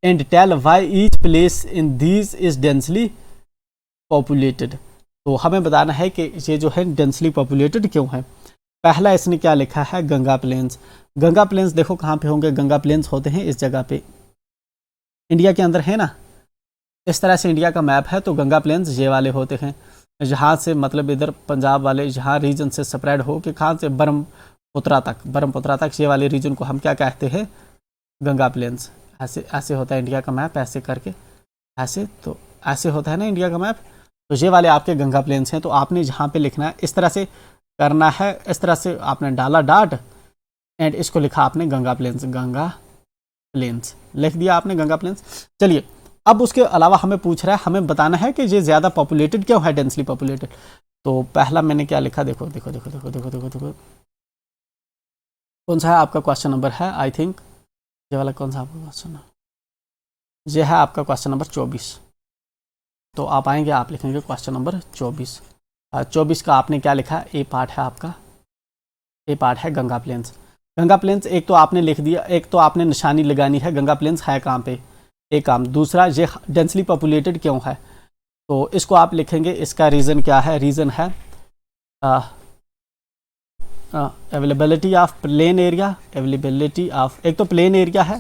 and tell why each place in these is densely populated. तो हमें बताना है कि ये जो है डेंसली पॉपुलेटेड क्यों है। पहला इसने क्या लिखा है, गंगा प्लेन्स। गंगा प्लेन्स देखो कहाँ पे होंगे, गंगा प्लेन्स होते हैं इस जगह पे, इंडिया के अंदर है ना। इस तरह से इंडिया का मैप है, तो गंगा प्लेन्स ये वाले होते हैं, जहाँ से मतलब इधर पंजाब वाले जहाँ रीजन से स्प्रेड हो कि कहाँ से ब्रह्मपुत्रा तक ये वाले रीजन को हम क्या कहते हैं, गंगा प्लेन्स। ऐसे होता है इंडिया का मैप, ऐसे करके ऐसे होता है ना इंडिया का मैप। तो ये वाले आपके गंगा प्लेन्स हैं। तो आपने जहाँ पे लिखना है इस तरह से करना है, इस तरह से आपने डाला डॉट, एंड इसको लिखा आपने गंगा प्लेन्स, गंगा प्लेन्स लिख दिया आपने, गंगा प्लेन्स। चलिए अब उसके अलावा हमें पूछ रहा है, हमें बताना है कि ये ज़्यादा पॉपुलेटेड क्यों है, डेंसली पॉपुलेटेड। तो पहला मैंने क्या लिखा, देखो देखो देखो देखो देखो देखो देखो, कौन सा है आपका क्वेश्चन नंबर है, आई थिंक ये वाला कौन सा आपका क्वेश्चन है, ये है आपका क्वेश्चन नंबर 24। तो आप आएंगे, आप लिखेंगे क्वेश्चन नंबर 24। 24 का आपने क्या लिखा, ए पार्ट है आपका, ए पार्ट है गंगा प्लेन्स। गंगा प्लेन्स एक तो आपने लिख दिया, एक तो आपने निशानी लगानी है गंगा प्लेन्स है कहाँ पे, एक काम। दूसरा ये डेंसली पॉपुलेटेड क्यों है, तो इसको आप लिखेंगे, इसका रीज़न क्या है, रीज़न है availability of plain area, availability of, एक तो प्लेन एरिया है,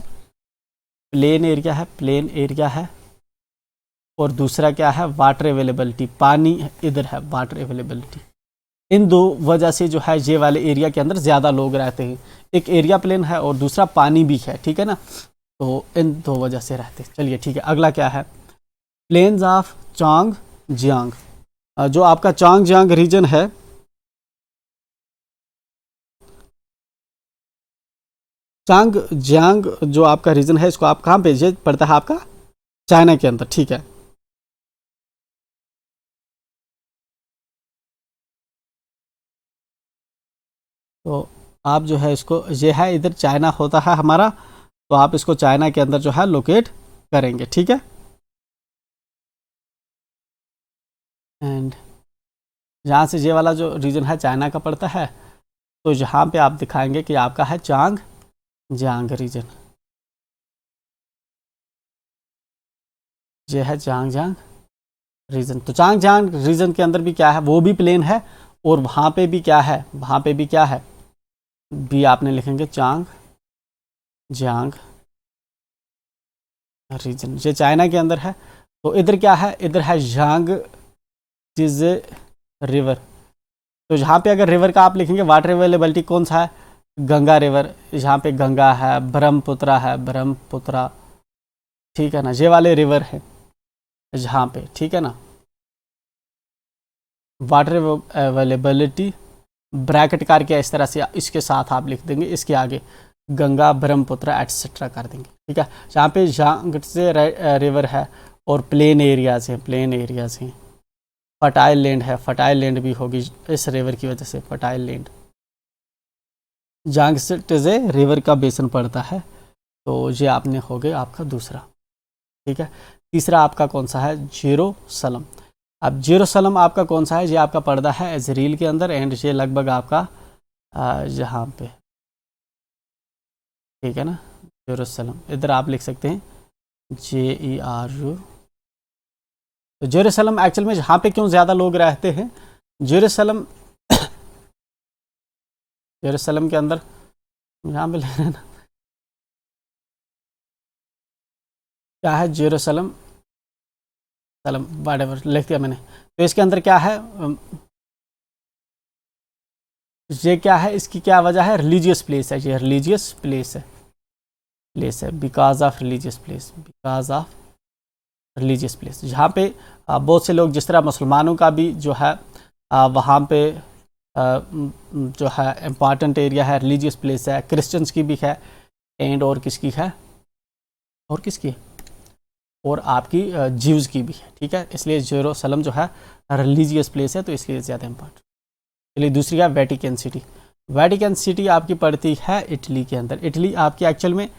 प्लेन एरिया है, प्लेन एरिया है, और दूसरा क्या है, वाटर अवेलेबिलिटी, पानी इधर है, वाटर अवेलेबिलिटी। इन दो वजह से जो है ये वाले एरिया के अंदर ज़्यादा लोग रहते हैं, एक एरिया प्लेन है और दूसरा पानी भी है, ठीक है ना, तो इन दो वजह से रहते हैं। चलिए ठीक है, अगला क्या है, प्लेन्स ऑफ चांग जियांग। जो आपका चांग जियांग रीजन है, चांग जियांग जो आपका रीजन है, इसको आप कहाँ पे, ये पड़ता है आपका चाइना के अंदर, ठीक है। तो आप जो है इसको, ये है इधर चाइना होता है हमारा, तो आप इसको चाइना के अंदर जो है लोकेट करेंगे, ठीक है। एंड यहाँ से ये वाला जो रीजन है चाइना का पड़ता है, तो यहाँ पे आप दिखाएंगे कि आपका है चांग जियांग रीजन, ये है चांग जियांग रीजन। तो चांग जियांग रीजन के अंदर भी क्या है, वो भी प्लेन है, और वहाँ पे भी क्या है, वहाँ पे भी क्या है, भी आपने लिखेंगे चांग जियांग रीजन, ये चाइना के अंदर है। तो इधर क्या है, इधर है यांग चीज रिवर। तो यहाँ पे अगर रिवर का आप लिखेंगे, वाटर अवेलेबिलिटी कौन सा है, गंगा रिवर, यहाँ पे गंगा है, ब्रह्मपुत्रा है, ब्रह्मपुत्रा, ठीक है ना, ये वाले रिवर है यहाँ पे, ठीक है ना। वाटर अवेलेबिलिटी ब्रैकेट करके इस तरह से इसके साथ आप लिख देंगे, इसके आगे गंगा ब्रह्मपुत्र एटसेट्रा कर देंगे, ठीक है। जहाँ पे यांग से रिवर है और प्लेन एरियाज हैं, प्लेन एरियाज हैं, फर्टाइल लैंड है, फर्टाइल लैंड भी होगी इस रिवर की वजह से, फर्टाइल लैंड। यांगसे से रिवर का बेसन पड़ता है, तो ये आपने हो गया आपका दूसरा, ठीक है। तीसरा आपका कौन सा है, जेरूसलम। अब जेरूसलम आपका कौन सा है, ये आपका पड़ता है इजराइल के अंदर, एंड ये लगभग आपका यहाँ पे, ठीक है ना, जेरूसलम। इधर आप लिख सकते हैं JERU। तो जेरूसलम एक्चुअल में यहाँ पे क्यों ज़्यादा लोग रहते हैं, जेरूसलम जेरूसलम के अंदर यहाँ पे लेना ना, क्या है जेरूसलम, सलम व्हाटएवर लिख दिया मैंने। तो इसके अंदर क्या है, ये क्या है, इसकी क्या वजह है, रिलीजियस प्लेस है, ये रिलीजियस प्लेस है, because of religious place, because of religious place. जहाँ पे बहुत से लोग, जिस तरह मुसलमानों का भी जो है वहाँ पे जो है इम्पॉर्टेंट एरिया है, रिलीजियस प्लेस है, क्रिश्चियंस की भी है, एंड और किसकी है, और किसकी, और आपकी जीव्स की भी है, ठीक है। इसलिए जेरूसलम जो है रिलीजियस प्लेस है, तो इसलिए ज़्यादा इम्पॉर्टेंट। चलिए दूसरी है वेटिकन सिटी। वेटिकन सिटी आपकी पड़ती है इटली के अंदर। इटली आपकी एक्चुअल में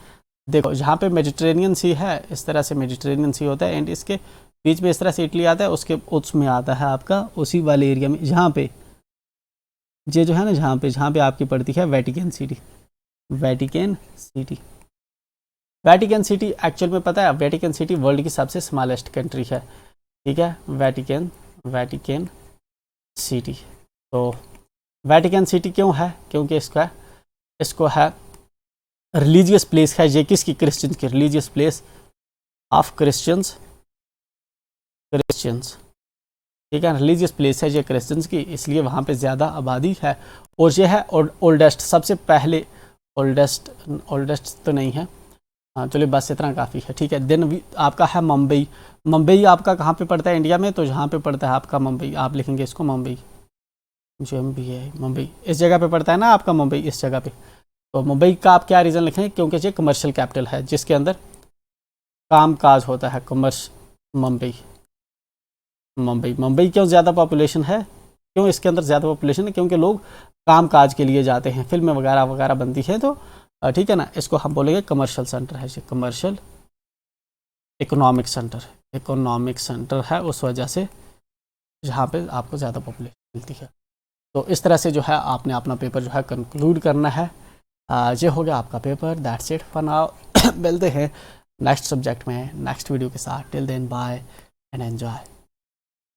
देखो, जहाँ पे मेडिटेरेनियन सी है, इस तरह से मेडिटेरेनियन सी होता है, एंड इसके बीच में इस तरह से इटली आता है, उसके उसमें आता है आपका उसी वाले एरिया में, जहाँ पे ये जो है ना, जहाँ पे आपकी पड़ती है Vatican city. Vatican city, Vatican city actual में पता है, वेटिकन सिटी वर्ल्ड की सबसे स्मॉलेस्ट कंट्री है, ठीक है, वेटिकन सिटी। तो वेटिकन सिटी क्यों है, क्योंकि इसको है रिलीजियस प्लेस है, ये किसकी, क्रिश्चियंस की, रिलीजियस प्लेस ऑफ क्रिश्चियंस, ठीक है, रिलीजियस प्लेस है ये क्रिश्चियंस की, इसलिए वहाँ पे ज़्यादा आबादी है। और ये है ओल्डेस्ट, सबसे पहले, ओल्डेस्ट तो नहीं है, हाँ चलिए बस इतना काफ़ी है, ठीक है। देन आपका है मुंबई। मुंबई आपका कहाँ पे पड़ता है इंडिया में, तो जहाँ पे पड़ता है आपका मुंबई, आप लिखेंगे इसको मुंबई, जो भी है मुंबई, इस जगह पे पड़ता है ना आपका मुंबई, इस जगह पे। तो मुंबई का आप क्या रीज़न लिखेंगे, क्योंकि ये कमर्शियल कैपिटल है जिसके अंदर काम काज होता है। कमर्श मुंबई मुंबई मुंबई क्यों ज़्यादा पॉपुलेशन है, क्यों इसके अंदर ज़्यादा पॉपुलेशन है, क्योंकि लोग काम काज के लिए जाते हैं, फिल्में वगैरह वगैरह बनती है, तो ठीक है ना, इसको हम बोलेंगे कमर्शियल सेंटर है, ये कमर्शियल इकोनॉमिक सेंटर है, उस वजह से जहाँ पे आपको ज़्यादा पॉपुलेशन मिलती है। तो इस तरह से जो है आपने अपना पेपर जो है कंक्लूड करना है। ये हो गया आपका paper, that's it for now. मिलते हैं नेक्स्ट सब्जेक्ट में नेक्स्ट वीडियो के साथ। Till then bye and enjoy.